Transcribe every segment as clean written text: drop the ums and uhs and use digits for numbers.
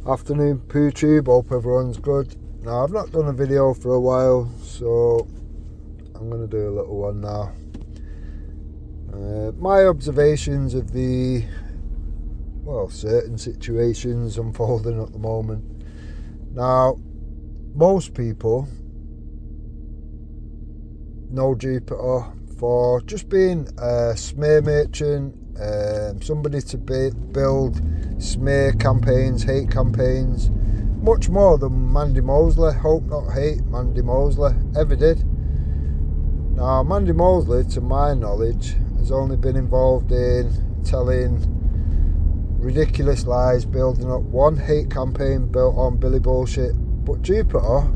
Afternoon PooTube, hope everyone's good. Now I've not done a video for a while, so I'm going to do a little one now. My observations of the certain situations unfolding at the moment. Now, most people know Jupiter for just being a smear merchant, somebody to build smear campaigns, hate campaigns, much more than Mandy Mosley, hope not hate, Mandy Mosley ever did. Now, Mandy Mosley, to my knowledge, has only been involved in telling ridiculous lies, building up one hate campaign built on Billy bullshit. But Jupiter,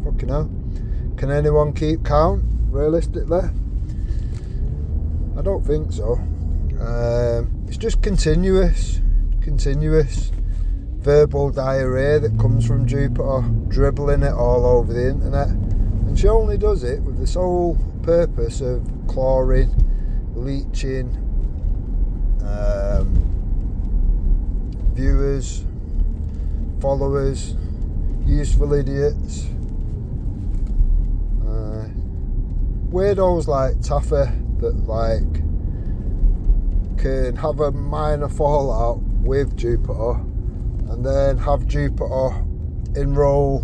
fucking hell, can anyone keep count, realistically? I don't think so. It's just continuous verbal diarrhea that comes from Jupiter, dribbling it all over the internet. And she only does it with the sole purpose of clawing, leeching viewers, followers, useful idiots, weirdos like Taffy that can have a minor fallout with Jupiter and then have Jupiter enroll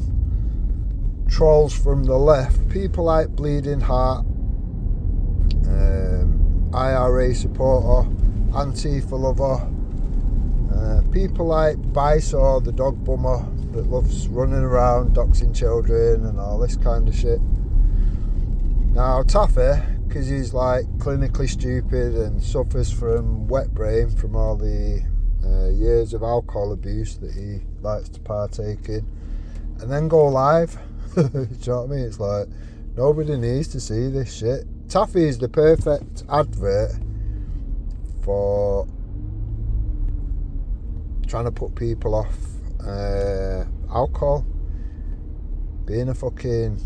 trolls from the left, people like Bleeding Heart, IRA supporter, Antifa lover, people like Bisaw, the dog bummer that loves running around doxing children and all this kind of shit. Now Taffy, because he's clinically stupid and suffers from wet brain from all the years of alcohol abuse that he likes to partake in, and then go live. Do you know what I mean? It's like, nobody needs to see this shit. Taffy is the perfect advert for trying to put people off alcohol, being a fucking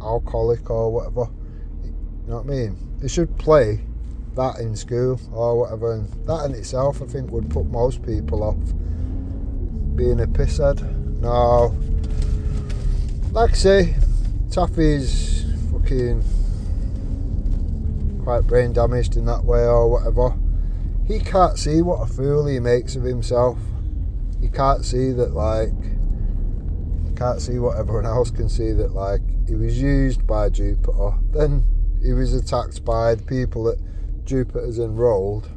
alcoholic or whatever. You know what I mean? They should play that in school or whatever, and that in itself I think would put most people off being a pisshead. Now, like I say, Taffy's fucking quite brain damaged in that way or whatever. He can't see what a fool he makes of himself. He can't see that he can't see what everyone else can see, that he was used by Jupiter, then he was attacked by the people that Jupiter's enrolled,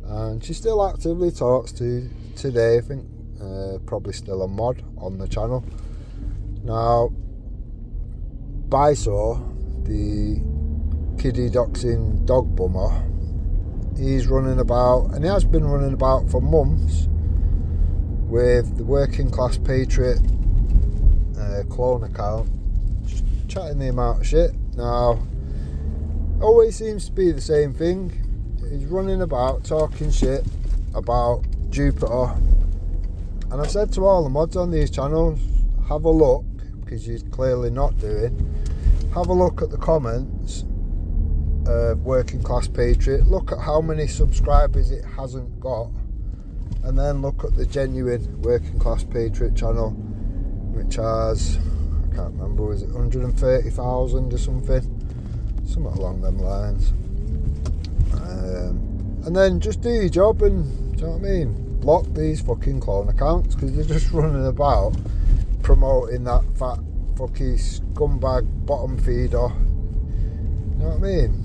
and she still actively talks to today. I think probably still a mod on the channel. Now, Bisaw, the kiddie doxing dog bummer, he's running about, and he has been running about for months, with the Working Class Patriot clone account, just chatting the amount of shit. Now, always seems to be the same thing. He's running about talking shit about Jupiter, and I've said to all the mods on these channels, have a look, because you're clearly not doing, have a look at the comments of Working Class Patriot, look at how many subscribers it hasn't got, and then look at the genuine Working Class Patriot channel, which has, I can't remember, was it 130,000 or something along them lines. And then just do your job and, do you know what I mean, block these fucking clone accounts, because they're just running about promoting that fat fucking scumbag bottom feeder. You know what I mean?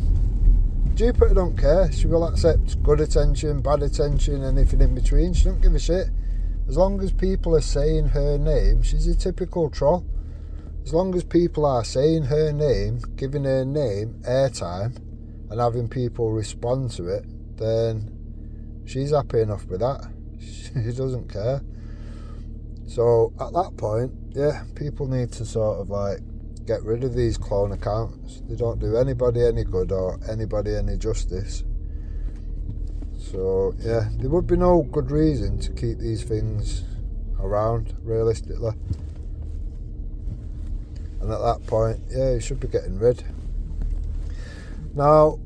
Jupiter don't care. She will accept good attention, bad attention, anything in between. She don't give a shit. As long as people are saying her name, she's a typical troll. As long as people are saying her name, giving her name airtime, and having people respond to it, then she's happy enough with that. She doesn't care. So at that point, yeah, people need to sort of get rid of these clone accounts. They don't do anybody any good or anybody any justice. So yeah, there would be no good reason to keep these things around, realistically. And at that point, yeah, you should be getting rid. Now,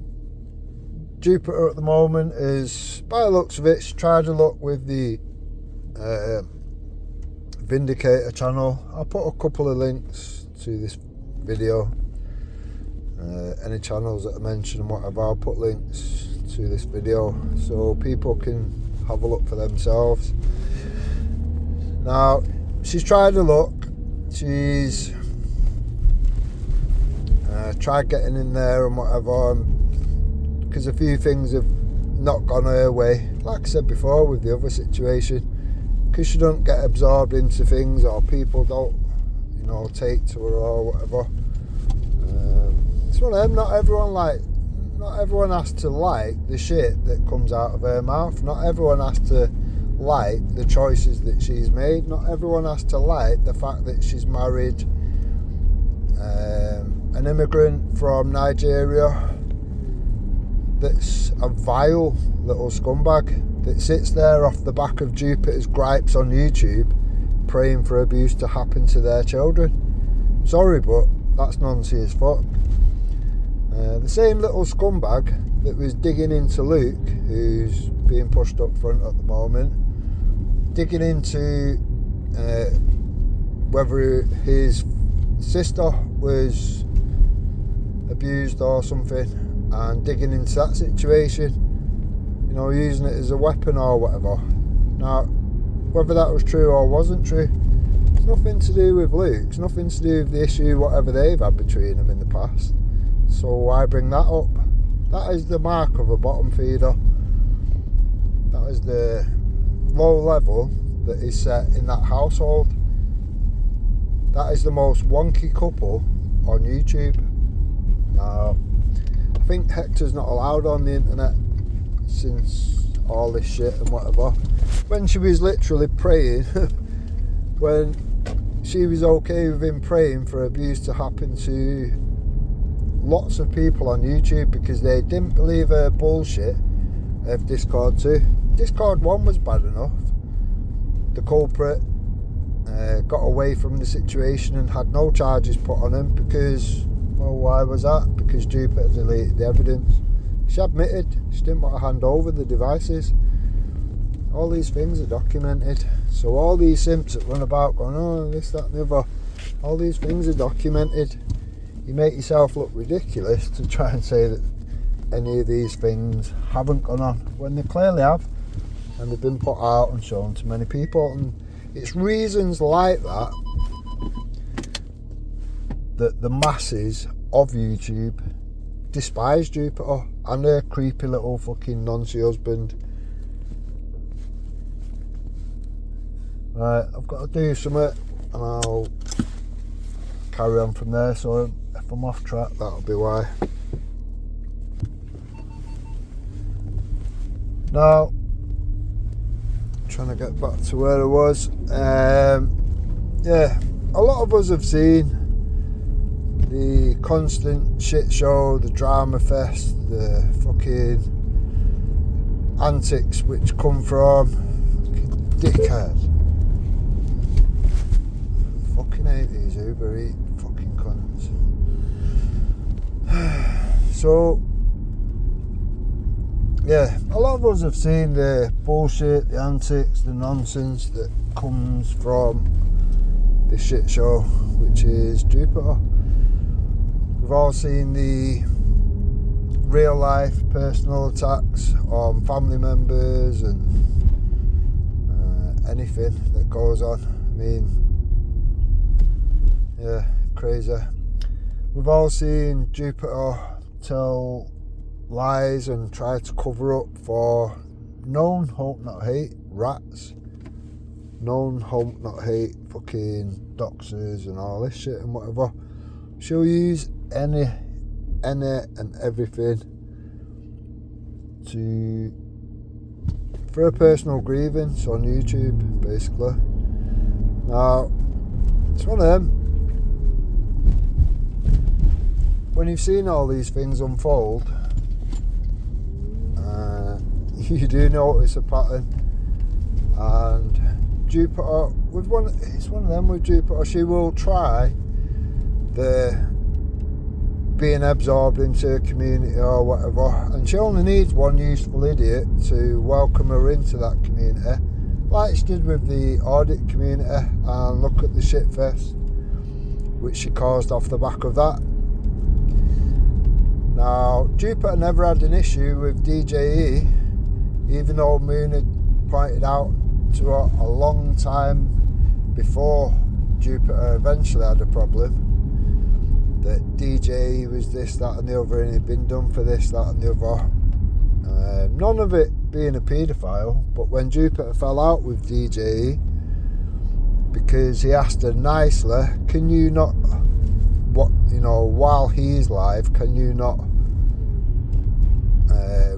Jupiter at the moment is, by the looks of it, she tried to look with the Vindicator channel. I'll put a couple of links to this video. Any channels that I mention and whatever, I'll put links to this video so people can have a look for themselves. Now, she's tried to look. She's tried getting in there and whatever, because a few things have not gone her way. Like I said before with the other situation, because she don't get absorbed into things, or people don't, take to her or whatever. It's one of them. Not everyone has to like the shit that comes out of her mouth. Not everyone has to like the choices that she's made. Not everyone has to like the fact that she's married an immigrant from Nigeria that's a vile little scumbag that sits there off the back of Jupiter's gripes on YouTube praying for abuse to happen to their children. Sorry, but that's nonsense as fuck. The same little scumbag that was digging into Luke, who's being pushed up front at the moment, digging into whether his sister was abused or something, and digging into that situation, using it as a weapon or whatever. Now, whether that was true or wasn't true, it's nothing to do with Luke. It's nothing to do with the issue, whatever they've had between them in the past. So why bring that up? That is the mark of a bottom feeder. That is the low level that is set in that household. That is the most wonky couple on YouTube. Now, I think Hector's not allowed on the internet since all this shit and whatever. When she was literally praying, when she was okay with him praying for abuse to happen to lots of people on YouTube because they didn't believe her bullshit of Discord 2. Discord 1 was bad enough. The culprit got away from the situation and had no charges put on him because, well, why was that? Because Jupiter deleted the evidence. She admitted she didn't want to hand over the devices. All these things are documented. So all these simps that run about going, oh, this, that and the other, all these things are documented. You make yourself look ridiculous to try and say that any of these things haven't gone on when they clearly have, and they've been put out and shown to many people. And it's reasons like that that the masses of YouTube despise Jupiter and her creepy little fucking Nancy husband. Right, I've got to do something and I'll carry on from there. So if I'm off track, that'll be why. Now, trying to get back to where I was. Yeah, a lot of us have seen the constant shit show, the drama fest, the fucking antics which come from fucking dickhead. Fucking hate these Uber Eats fucking cunts. So, yeah, a lot of us have seen the bullshit, the antics, the nonsense that comes from this shit show, which is Jupiter. We've all seen the real life personal attacks on family members and anything that goes on. I mean, yeah, crazy. We've all seen Jupiter tell lies and try to cover up for known hope not hate rats, known hope not hate fucking doxers and all this shit and whatever. She'll use any and everything for a personal grievance on YouTube, basically. Now, it's one of them. When you've seen all these things unfold, you do notice a pattern. And Jupiter, it's one of them with Jupiter. She will try being absorbed into a community or whatever, and she only needs one useful idiot to welcome her into that community, like she did with the audit community, and look at the shit fest which she caused off the back of that. Now, Jupiter never had an issue with DJE, even though Moon had pointed out to her a long time before Jupiter eventually had a problem that DJE was this, that and the other, and he'd been done for this, that and the other. None of it being a paedophile, but when Jupiter fell out with DJE, because he asked her nicely, can you not, while he's live, can you not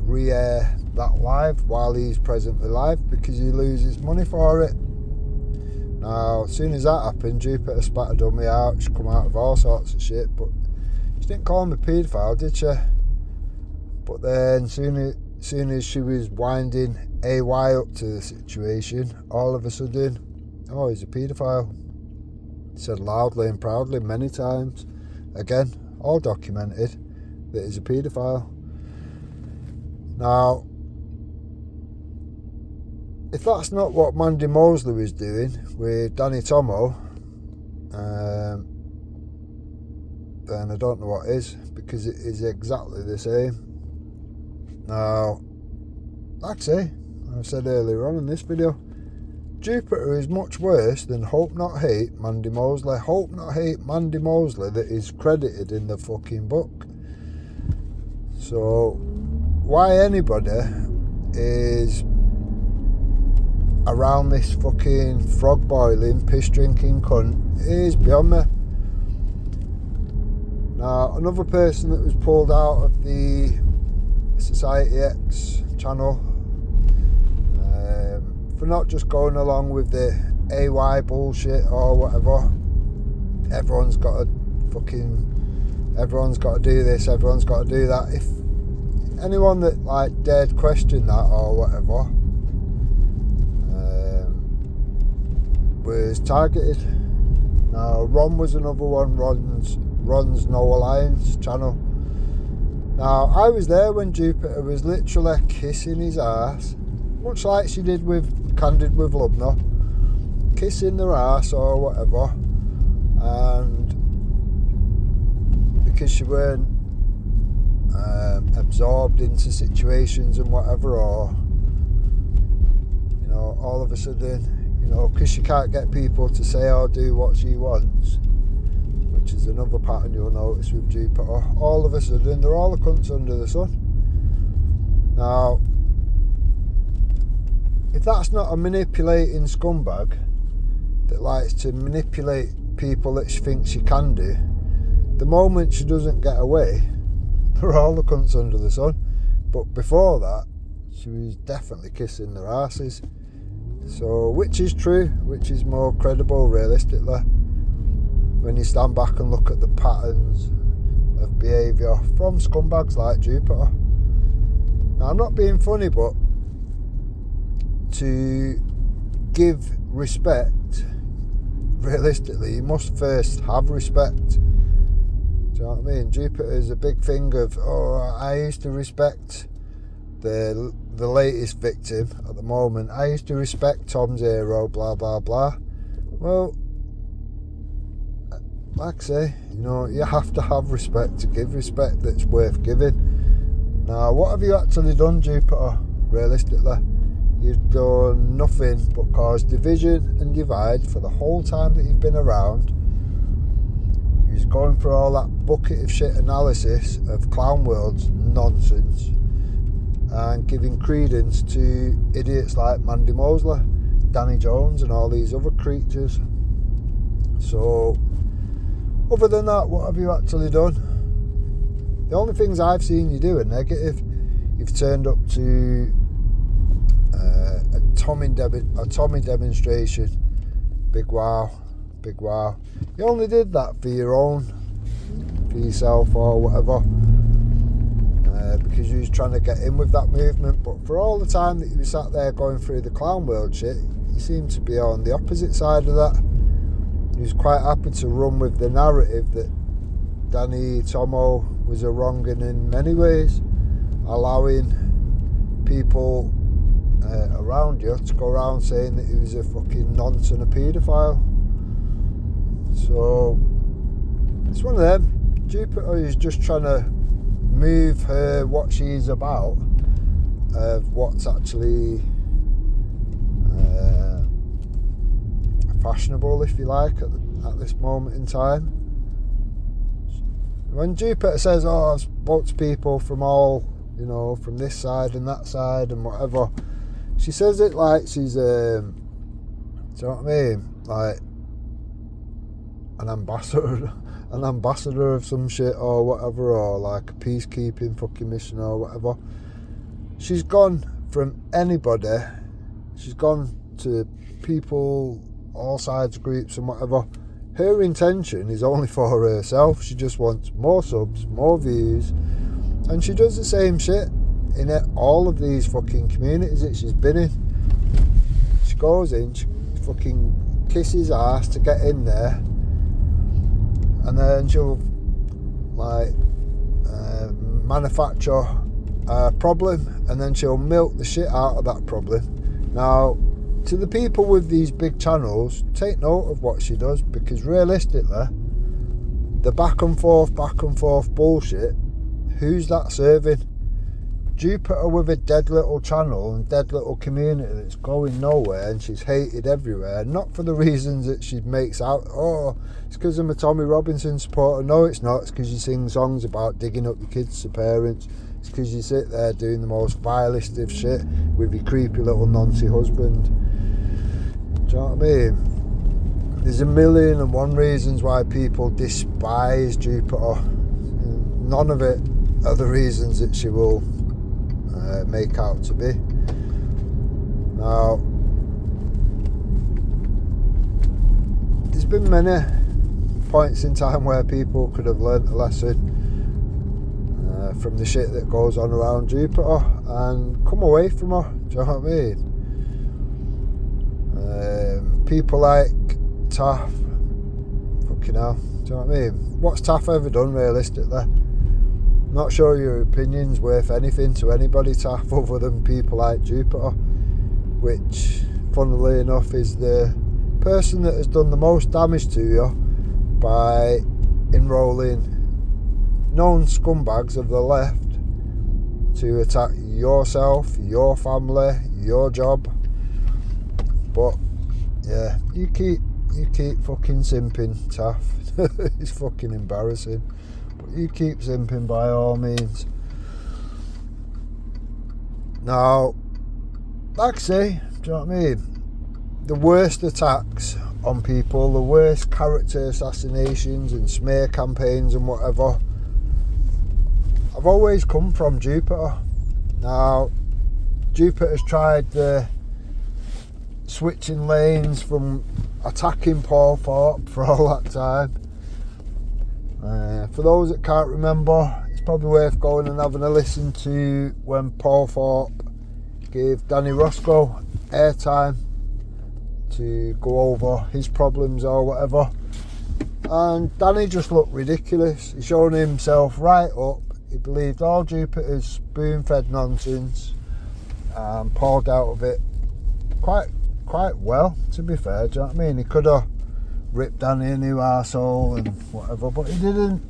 re-air that live while he's presently live, because he loses money for it. Now, as soon as that happened, Jupiter spat a dummy out. She come out of all sorts of shit, but she didn't call him a paedophile, did she? But then, soon as she was winding AY up to the situation, all of a sudden, oh, he's a paedophile. Said loudly and proudly many times, again, all documented, that he's a paedophile. Now, if that's not what Mandy Mosley was doing with Danny Tomo, then I don't know what is, because it is exactly the same. Now, like I say, I said earlier on in this video, Jupiter is much worse than Hope Not Hate Mandy Mosley. Hope Not Hate Mandy Mosley that is credited in the fucking book. So, why anybody is around this fucking frog boiling, piss drinking cunt is beyond me. Now, another person that was pulled out of the Society X channel for not just going along with the AY bullshit or whatever. Everyone's got to do this, everyone's got to do that. If anyone that like dared question that or whatever was targeted. Now, Ron was another one, Ron's No Alliance channel. Now, I was there when Jupiter was literally kissing his ass, much like she did with Candid with Lubna, kissing their ass or whatever, and because she weren't absorbed into situations and whatever, or all of a sudden, because she can't get people to say or do what she wants, which is another pattern you'll notice with Jupiter, all of a sudden they're all the cunts under the sun. Now, if that's not a manipulating scumbag that likes to manipulate people that she thinks she can do, the moment she doesn't get away, they're all the cunts under the sun. But before that, she was definitely kissing their asses. So, which is true, which is more credible realistically, when you stand back and look at the patterns of behaviour from scumbags like Jupiter. Now, I'm not being funny, but to give respect, realistically, you must first have respect. Do you know what I mean? Jupiter is a big thing of, I used to respect the latest victim at the moment. I used to respect Tom's hero, blah, blah, blah. Well, like I say, you have to have respect to give respect that's worth giving. Now, what have you actually done, Jupiter, realistically? You've done nothing but cause division and divide for the whole time that you've been around. You're going through all that bucket of shit analysis of Clown World's nonsense and giving credence to idiots like Mandy Mosley, Danny Jones and all these other creatures. So, other than that, what have you actually done? The only things I've seen you do are negative. You've turned up to a Tommy demonstration. Big wow. You only did that for yourself or whatever, because you was trying to get in with that movement. But for all the time that you were sat there going through the Clown World shit, you seem to be on the opposite side of that. He was quite happy to run with the narrative that Danny Tomo was a wrong'un in many ways, allowing people around you to go around saying that he was a fucking nonce and a paedophile. So it's one of them. Jupiter is just trying to move her what she's about of what's actually fashionable, if you like, at this moment in time. When Jupiter says, oh, I've spoke to people from all, you know, from this side and that side and whatever, she says it like she's do you know what I mean, like an ambassador of some shit or whatever, or like a peacekeeping fucking mission or whatever. She's gone from anybody, she's gone to people, all sides, groups and whatever. Her intention is only for herself. She just wants more subs, more views, and she does the same shit in all of these fucking communities that she's been in. She goes in, she fucking kisses ass to get in there, and then she'll like manufacture a problem, and then she'll milk the shit out of that problem. Now, to the people with these big channels, take note of what she does, because realistically, the back and forth bullshit, who's that serving? Jupiter with a dead little channel and dead little community that's going nowhere, and she's hated everywhere, not for the reasons that she makes out, oh, it's because I'm a Tommy Robinson supporter. No, it's not. It's because you sing songs about digging up your kids to parents. It's because you sit there doing the most vilest of shit with your creepy little noncy husband. Do you know what I mean? There's a million and one reasons why people despise Jupiter. None of it are the reasons that she will make out to be. Now, there's been many points in time where people could have learnt a lesson from the shit that goes on around Jupiter and come away from her. Do you know what I mean? People like Taff, fucking hell, do you know what I mean? What's Taff ever done realistically? Not sure your opinion's worth anything to anybody, Taff, other than people like Jupiter, which, funnily enough, is the person that has done the most damage to you by enrolling known scumbags of the left to attack yourself, your family, your job. But yeah, you keep fucking simping, Taff. It's fucking embarrassing. But you keep simping by all means. Now, like I say, do you know what I mean? The worst attacks on people, the worst character assassinations and smear campaigns and whatever, have always come from Jupiter. Now, Jupiter's tried the switching lanes from attacking Paul Thorpe for all that time. For those that can't remember, it's probably worth going and having a listen to when Paul Thorpe gave Danny Roscoe airtime to go over his problems or whatever, and Danny just looked ridiculous. He's shown himself right up. He believed all Jupiter's spoon-fed nonsense, and Paul dealt with it quite well, to be fair. Do you know what I mean? He could have ripped Danny a new arsehole and whatever, but he didn't.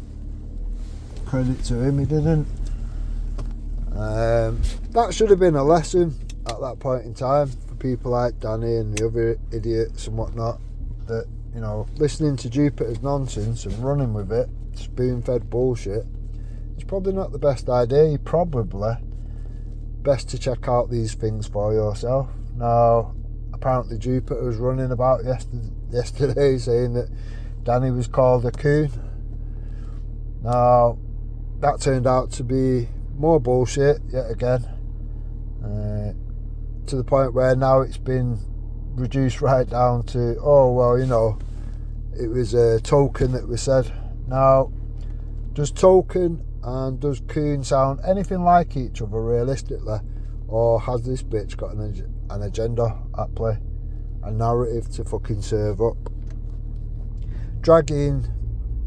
Credit to him, he didn't. That should have been a lesson at that point in time for people like Danny and the other idiots and whatnot, that, you know, listening to Jupiter's nonsense and running with it, spoon-fed bullshit, it's probably not the best idea. You probably best to check out these things for yourself. Now, apparently Jupiter was running about yesterday saying that Danny was called a coon. Now, that turned out to be more bullshit yet again, to the point where now it's been reduced right down to, oh well, you know, it was a token that was said. Now, does token and does coon sound anything like each other realistically, or has this bitch got an agenda at play, a narrative to fucking serve up, dragging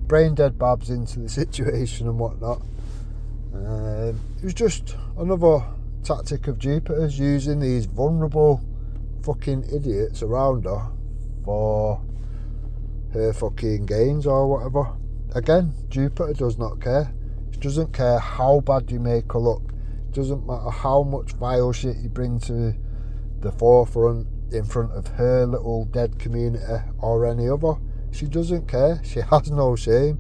brain dead babs into the situation and whatnot? It was just another tactic of Jupiter's, using these vulnerable fucking idiots around her for her fucking gains or whatever. Again, Jupiter does not care. She doesn't care how bad you make her look. It doesn't matter how much vile shit you bring to the forefront in front of her little dead community or any other. She doesn't care. She has no shame.